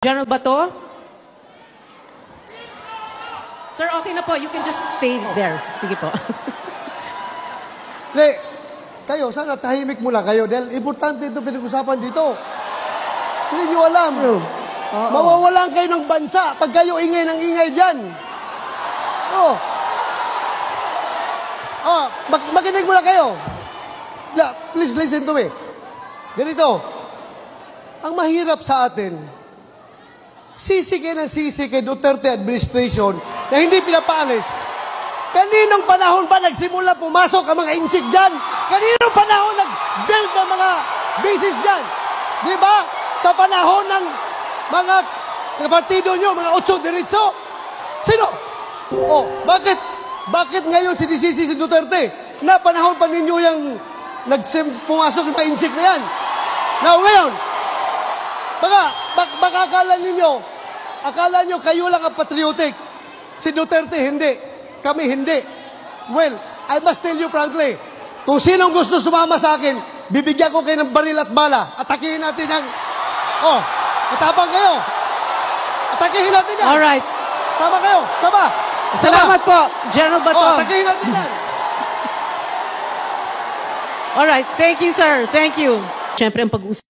General Bato? Sir, okay na po. You can just stay there. Sige po. Hindi, kayo, sana tahimik mula kayo dahil importante ito pinag-usapan dito. Hindi nyo alam. Mawawalan kayo ng bansa pag kayo ingay ng ingay dyan. Makinig muna kayo. Please listen to me. Ganito, ang mahirap sa atin, sisi kay Duterte administration na hindi pinapaalis. Kaninong panahon ba nagsimula pumasok ang mga insik dyan? Kaninong panahon nag-build ang mga bases dyan? Di ba? Sa panahon ng mga partido nyo, mga otso diretso? Sino? Bakit ngayon sinisisi si Duterte? Na panahon pa ninyo yung pumasok yung mga insik na yan? Now, ngayon, baka akala nyo kayo lang ang patriotic. Si Duterte, hindi. Kami, hindi. Well, I must tell you frankly, kung sinong gusto sumama sa akin, bibigyan ko kayo ng baril at bala. Atakihin natin ang... matapang kayo. Atakihin natin yan. Alright. Sama kayo. Sama. Salamat po, General Bato. Atakihin natin yan. Alright. Thank you, sir. Thank you. Siyempre, ang pag-uusap